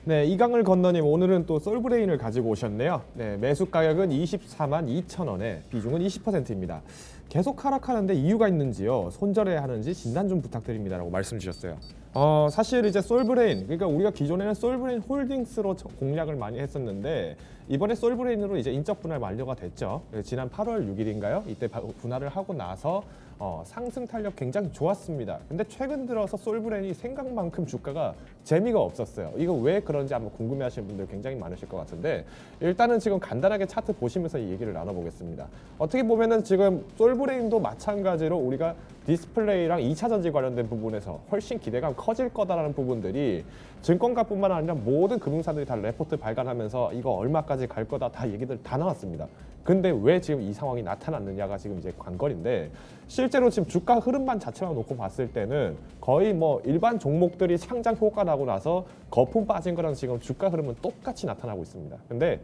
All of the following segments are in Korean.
네, 이강을 건너님 오늘은 또 솔브레인을 가지고 오셨네요. 네, 매수 가격은 24만 2천 원에 비중은 20%입니다. 계속 하락하는데 이유가 있는지요? 손절해야 하는지 진단 좀 부탁드립니다라고 말씀 주셨어요. 사실 이제 솔브레인, 그러니까 우리가 기존에는 솔브레인 홀딩스로 공략을 많이 했었는데 이번에 솔브레인으로 이제 인적 분할 만료가 됐죠. 지난 8월 6일인가요? 이때 분할을 하고 나서 상승 탄력 굉장히 좋았습니다. 근데 최근 들어서 솔브레인이 생각만큼 주가가 재미가 없었어요. 이거 왜 그런지 한번 궁금해하시는 분들 굉장히 많으실 것 같은데 일단은 지금 간단하게 차트 보시면서 이 얘기를 나눠보겠습니다. 어떻게 보면은 지금 솔브레인도 마찬가지로 우리가 디스플레이랑 2차 전지 관련된 부분에서 훨씬 기대감 커질 거다라는 부분들이 증권가뿐만 아니라 모든 금융사들이 다 레포트 발간하면서 이거 얼마까지 갈 거다 다 얘기들 다 나왔습니다. 근데 왜 지금 이 상황이 나타났느냐가 지금 이제 관건인데 실제로 지금 주가 흐름만 자체만 놓고 봤을 때는 거의 뭐 일반 종목들이 상장 효과 나고 나서 거품 빠진 거랑 지금 주가 흐름은 똑같이 나타나고 있습니다. 근데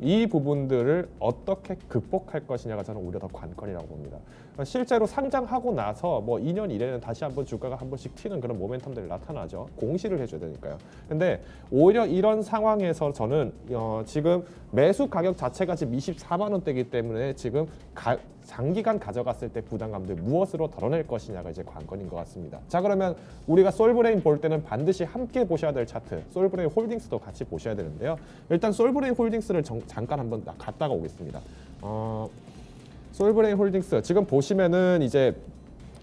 이 부분들을 어떻게 극복할 것이냐가 저는 오히려 더 관건이라고 봅니다. 실제로 상장하고 나서 뭐 2년 이내는 다시 한번 주가가 한 번씩 튀는 그런 모멘텀들이 나타나죠. 공시를 해줘야 되니까요. 근데 오히려 이런 상황에서 저는 지금 매수 가격 자체가 지금 24만 원대이기 때문에 지금 장기간 가져갔을 때 부담감들 무엇으로 덜어낼 것이냐가 이제 관건인 것 같습니다. 자, 그러면 우리가 솔브레인 볼 때는 반드시 함께 보셔야 될 차트, 솔브레인 홀딩스도 같이 보셔야 되는데요. 일단 솔브레인 홀딩스를 잠깐 한번 갔다가 오겠습니다. 솔브레인 홀딩스 지금 보시면은 이제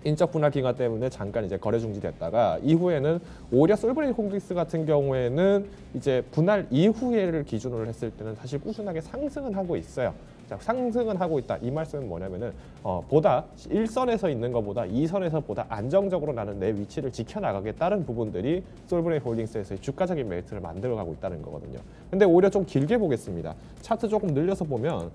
인적 분할 기간 때문에 잠깐 이제 거래 중지됐다가 이후에는 오히려 솔브레인 홀딩스 같은 경우에는 이제 분할 이후에를 기준으로 했을 때는 사실 꾸준하게 상승은 하고 있어요. 자, 상승은 하고 있다. 이 말씀은 뭐냐면은 보다 1선에서 있는 것보다 2선에서 보다 안정적으로 나는 내 위치를 지켜나가겠다는 부분들이 솔브레인 홀딩스에서의 주가적인 메리트를 만들어가고 있다는 거거든요. 근데 오히려 좀 길게 보겠습니다. 차트 조금 늘려서 보면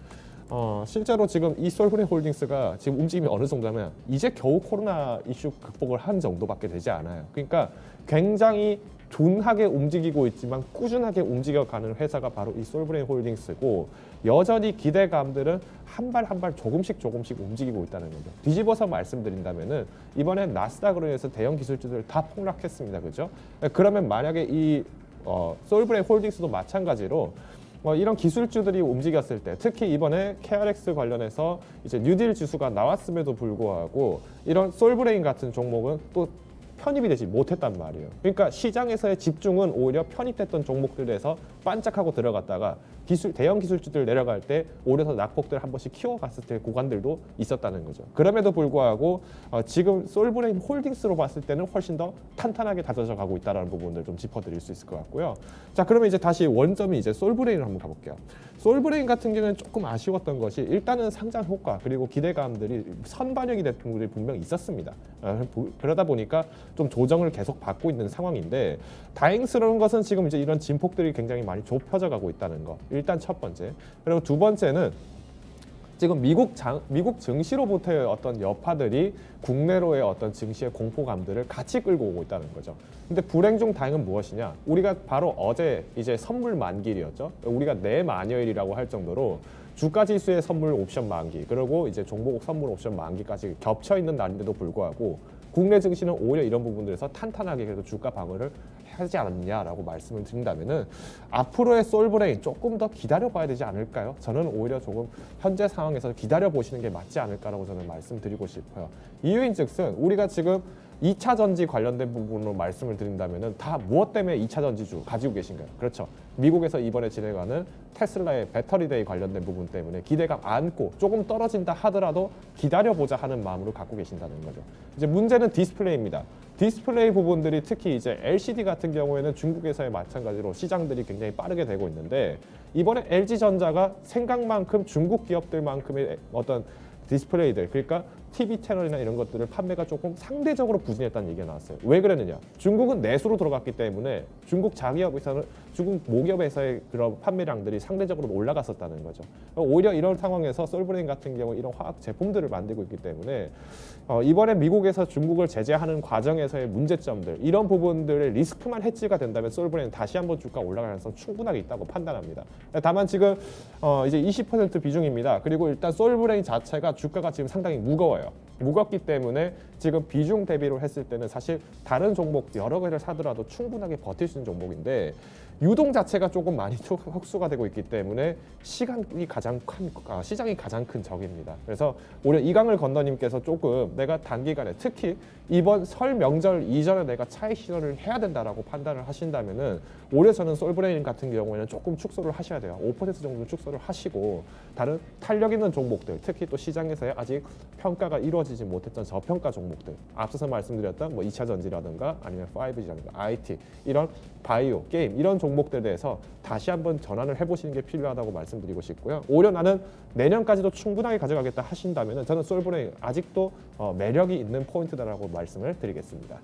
실제로 지금 이 솔브레인 홀딩스가 지금 움직임이 어느 정도냐면 이제 겨우 코로나 이슈 극복을 한 정도밖에 되지 않아요. 그러니까 굉장히 둔하게 움직이고 있지만 꾸준하게 움직여가는 회사가 바로 이 솔브레인 홀딩스고 여전히 기대감들은 한 발 한 발 조금씩 움직이고 있다는 거죠. 뒤집어서 말씀드린다면은 이번에 나스닥으로 인해서 대형 기술주들 다 폭락했습니다. 그죠? 그러면 만약에 이 솔브레인 홀딩스도 마찬가지로 이런 기술주들이 움직였을 때 특히 이번에 KRX 관련해서 이제 뉴딜 지수가 나왔음에도 불구하고 이런 솔브레인 같은 종목은 또 편입이 되지 못했단 말이에요. 그러니까 시장에서의 집중은 오히려 편입됐던 종목들에서 반짝하고 들어갔다가 대형 기술주들 내려갈 때 오히려 더 낙폭들 한 번씩 키워갔을 때 구간들도 있었다는 거죠. 그럼에도 불구하고 지금 솔브레인 홀딩스로 봤을 때는 훨씬 더 탄탄하게 다져져 가고 있다는 부분을 좀 짚어드릴 수 있을 것 같고요. 자, 그러면 이제 다시 원점이 이제 솔브레인을 한번 가볼게요. 솔브레인 같은 경우는 조금 아쉬웠던 것이 일단은 상장 효과 그리고 기대감들이 선반영이 된 부분이 분명히 있었습니다. 그러다 보니까 좀 조정을 계속 받고 있는 상황인데 다행스러운 것은 지금 이제 이런 진폭들이 굉장히 많이 좁혀져 가고 있다는 거. 일단 첫 번째. 그리고 두 번째는 지금 미국 증시로부터의 어떤 여파들이 국내로의 어떤 증시의 공포감들을 같이 끌고 오고 있다는 거죠. 근데 불행 중 다행은 무엇이냐? 우리가 바로 어제 이제 선물 만기일이었죠. 우리가 내만여일이라고 할 정도로 주가 지수의 선물 옵션 만기, 그리고 이제 종목 선물 옵션 만기까지 겹쳐 있는 날인데도 불구하고 국내 증시는 오히려 이런 부분들에서 탄탄하게 그래도 주가 방어를 하지 않았냐라고 말씀을 드린다면은 앞으로의 솔브레인 조금 더 기다려봐야 되지 않을까요? 저는 오히려 조금 현재 상황에서 기다려 보시는 게 맞지 않을까라고 저는 말씀드리고 싶어요. 이유인즉슨 우리가 지금 2차 전지 관련된 부분으로 말씀을 드린다면은 다 무엇 때문에 2차 전지주 가지고 계신가요? 그렇죠. 미국에서 이번에 진행하는 테슬라의 배터리데이 관련된 부분 때문에 기대감 안고 조금 떨어진다 하더라도 기다려보자 하는 마음으로 갖고 계신다는 거죠. 이제 문제는 디스플레이입니다. 디스플레이 부분들이 특히 이제 LCD 같은 경우에는 중국에서의 마찬가지로 시장들이 굉장히 빠르게 되고 있는데 이번에 LG전자가 생각만큼 중국 기업들만큼의 어떤 디스플레이들, 그러니까 TV 채널이나 이런 것들을 판매가 조금 상대적으로 부진했다는 얘기가 나왔어요. 왜 그랬느냐? 중국은 내수로 들어갔기 때문에 중국 자기업에서는 중국 모기업에서의 그런 판매량들이 상대적으로 올라갔었다는 거죠. 오히려 이런 상황에서 솔브레인 같은 경우 이런 화학 제품들을 만들고 있기 때문에 이번에 미국에서 중국을 제재하는 과정에서의 문제점들 이런 부분들의 리스크만 해지가 된다면 솔브레인 다시 한번 주가 올라갈 가능성 충분하게 있다고 판단합니다. 다만 지금 이제 20% 비중입니다. 그리고 일단 솔브레인 자체가 주가가 지금 상당히 무거워요. 무겁기 때문에 지금 비중 대비로 했을 때는 사실 다른 종목 여러 개를 사더라도 충분하게 버틸 수 있는 종목인데 유동 자체가 조금 많이 흑수가 되고 있기 때문에 시장이 가장 큰 적입니다. 그래서 오히려 이강을 건너님께서 조금 내가 단기간에 특히 이번 설 명절 이전에 내가 차익 실현을 해야 된다라고 판단을 하신다면은 올해 저는 솔브레인 같은 경우에는 조금 축소를 하셔야 돼요. 5% 정도 축소를 하시고 다른 탄력 있는 종목들, 특히 또 시장에서의 아직 평가가 이루어지지 못했던 저평가 종목들, 앞서서 말씀드렸던 뭐 2차 전지라든가 아니면 5G라든가 IT 이런 바이오, 게임 이런 종목들에 대해서 다시 한번 전환을 해보시는 게 필요하다고 말씀드리고 싶고요. 오히려 나는 내년까지도 충분하게 가져가겠다 하신다면은 저는 솔브레인 아직도 매력이 있는 포인트다라고 말씀을 드리겠습니다.